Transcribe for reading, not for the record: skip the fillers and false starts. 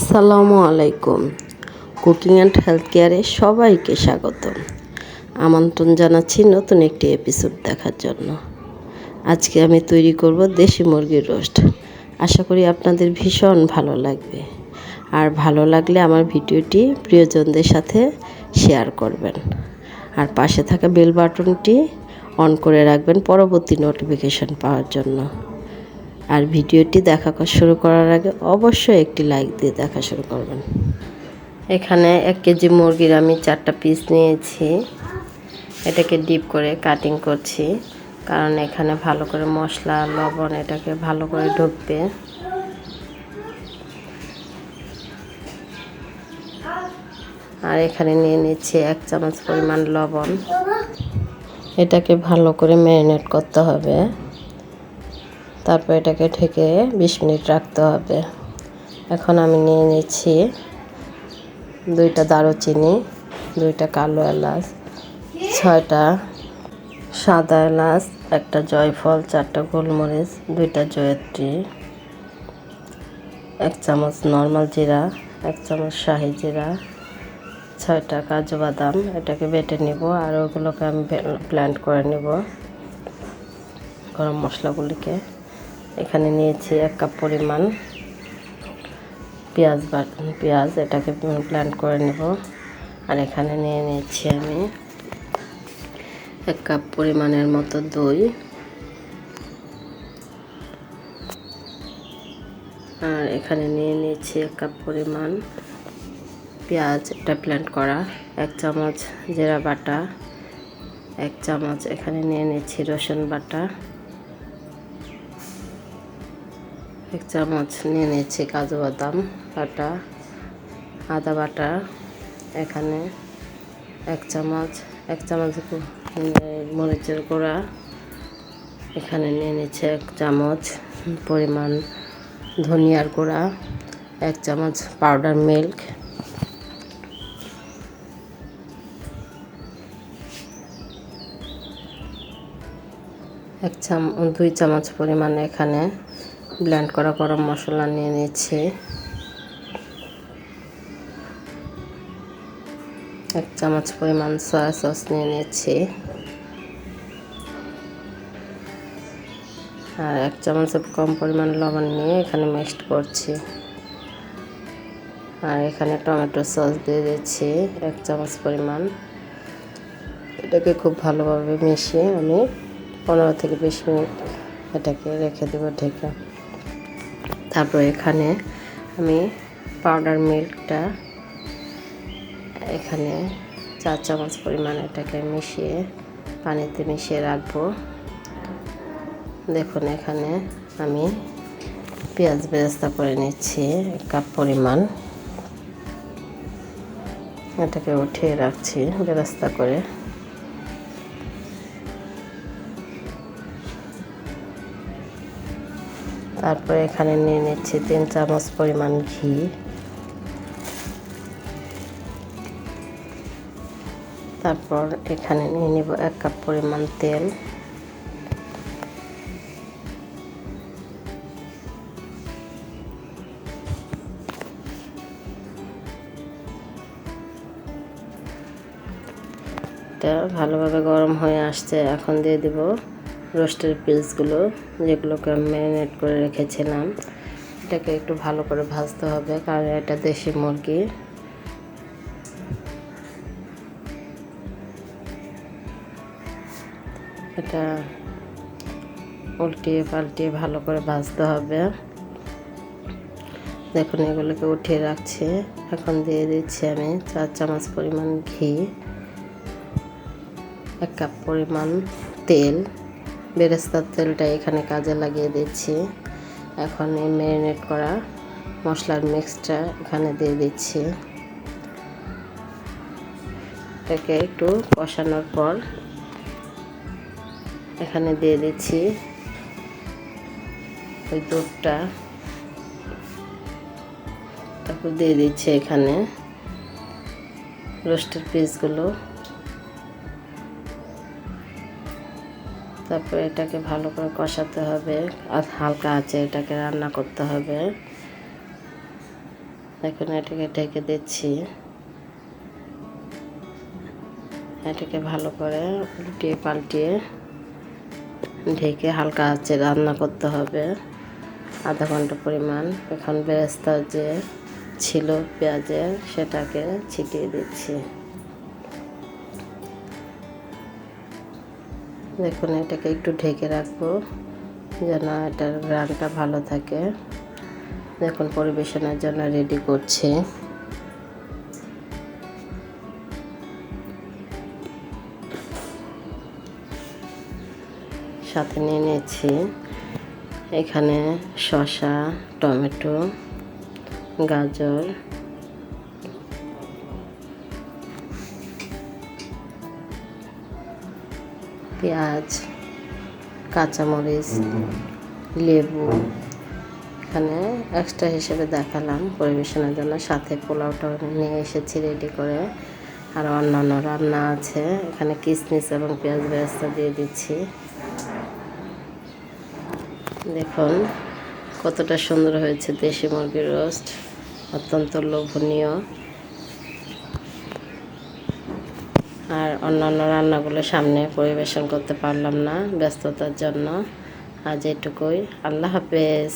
আসসালামু আলাইকুম। Cooking and health কেয়ারে সবাইকে স্বাগত। আমন্ত্রণ জানাচ্ছি নতুন একটি এপিসোড দেখার জন্য। আজকে আমি তৈরি করব দেশি মুরগির রোস্ট। আশা করি আপনাদের ভীষণ ভালো লাগবে। আর ভালো লাগলে আমার ভিডিওটি প্রিয়জনদের সাথে শেয়ার করবেন। আর পাশে থাকা বেল বাটনটি অন করে রাখবেন পরবর্তী নোটিফিকেশন পাওয়ার জন্য। আর ভিডিওটি দেখা শুরু করার আগে অবশ্যই একটি লাইক দিয়ে দেখা শুরু করবেন। এখানে 1 কেজি মুরগির আমি 4টা পিস নিয়েছি। এটাকে ডিপ করে কাটিং করছি, কারণ এখানে ভালো করে মশলা লবণ এটাকে ভালো করে ঢুকবে। আর এখানে নিয়ে নিচ্ছি 1 চামচ পরিমাণ লবণ। এটাকে ভালো করে ম্যারিনেট করতে হবে। তারপর এটাকে ঢেকে 20 মিনিট রাখতে হবে। এখন আমি নিয়ে নিচ্ছি 2টা দারুচিনি, 2টা কালো এলাচ, 6টা সাদা এলাচ, 1টা জয়ফল, 4টা গোলমরিচ, 2টা জয়িত্রী, 1 চামচ নর্মাল জিরা, 1 চামচ শাহি জিরা, 6টা কাজু বাদাম। এটাকে বেটে নিব আর ওগুলোকে আমি ব্লেন্ড করে নিব গরম মশলাগুলিকে। এখানে নিয়েছি 1 কাপ পরিমাণ পেঁয়াজ, এটাকে ব্লেন্ড করে নেব। আর এখানে নিয়ে নিচ্ছি আমি 1 কাপ পরিমাণের মতো দই। আর এখানে নিয়ে নিচ্ছি 1 কাপ পরিমাণ পেঁয়াজ, এটা ব্লেন্ড করা, 1 চামচ জিরা বাটা, 1 চামচ এখানে নিয়ে নিচ্ছি রসুন বাটা, 1 চামচ নিয়ে নিচ্ছি কাজু বাদাম বাটা, আদা বাটা, এখানে 1 চামচ মরিচের গুঁড়া, এখানে নিয়ে নিচ্ছে 1 চামচ পরিমাণ ধনিয়ার গুঁড়া, 1 চামচ পাউডার মিল্ক, 2 চামচ পরিমাণ এখানে ব্লেন্ড করা গরম মশলা নিয়ে নিচ্ছি, 1 চামচ পরিমাণ সয়া সস নিয়ে নিচ্ছি, আর 1 চামচের কম পরিমাণ লবণ নিয়ে এখানে মিক্সড করছি। আর এখানে টমেটো সস দিয়ে দিচ্ছি 1 চামচ পরিমাণ। এটাকে খুব ভালোভাবে মিশিয়ে আমি 15 থেকে 20 মিনিট এটাকে রেখে দেব ঢেকে। তারপর এখানে আমি পাউডার মিল্কটা এখানে 4 চামচ পরিমাণ এটাকে মিশিয়ে পানিতে মিশিয়ে রাখবো। দেখুন এখানে আমি পেঁয়াজ বেরেস্তা করে নিচ্ছি 1 কাপ পরিমাণ। এটাকে উঠিয়ে রাখছি বেরেস্তা করে। তারপরে এখানে নিয়ে নিচ্ছি 3 চামচ পরিমাণ ঘি, তারপর এখানে নিয়ে নিব 1 কাপ পরিমাণ তেল, এটা ভালোভাবে গরম হয়ে আসছে। এখন দিয়ে দিব রোস্টের পিসগুলো, যেগুলোকে আমি ম্যারিনেট করে রেখেছিলাম। এটাকে একটু ভালো করে ভাজতে হবে, কারণ এটা দেশি মুরগি। এটা উল্টিয়ে পাল্টিয়ে ভালো করে ভাজতে হবে। দেখুন এগুলোকে উঠিয়ে রাখছি। এখন দিয়ে দিচ্ছি আমি 4 চামচ পরিমাণ ঘি, 1 কাপ পরিমাণ তেল, বেরেস্তার তেলটা এখানে কাজে লাগিয়ে দিচ্ছি। এখন এই ম্যারিনেট করা মশলার মিক্সটা এখানে দিয়ে দিচ্ছি। এটাকে একটু কষানোর পর এখানে দিয়ে দিচ্ছি ওই দুধটা, তারপর দিয়ে দিচ্ছি এখানে রোস্টের পিসগুলো। তারপর এটাকে ভালো করে কষাতে হবে আর হালকা আঁচে এটাকে রান্না করতে হবে। এখন এটাকে ঢেকে দিচ্ছি। এটাকে ভালো করে উল্টিয়ে পাল্টিয়ে ঢেকে হালকা আঁচে রান্না করতে হবে আধা ঘন্টা পরিমাণ। এখন বেরেস্তা যে ছিল পেঁয়াজের সেটাকে ছিটিয়ে দিচ্ছি। দেখুন এটাকে একটু ঢেকে রাখবো যেন এটার ঘ্রাণটা ভালো থাকে। দেখুন পরিবেশনের জন্য রেডি করছি। সাথে নিয়ে নিয়েছি এখানে শসা, টমেটো, গাজর, পেঁয়াজ, কাঁচামরিচ, লেবু। এখানে এক্সট্রা হিসেবে দেখালাম পরিবেশনের জন্য। সাথে পোলাওটাও নিয়ে এসেছি রেডি করে। আর অন্যান্য রান্না আছে। এখানে কিশমিশ এবং পেঁয়াজ বেরেস্তা দিয়ে দিচ্ছি। দেখুন কতটা সুন্দর হয়েছে দেশি মুরগির রোস্ট, অত্যন্ত লোভনীয়। আর অন্যান্য রান্নাগুলো সামনে পরিবেশন করতে পারলাম না ব্যস্ততার জন্য। আজ এটুকুই। আল্লাহ হাফেজ।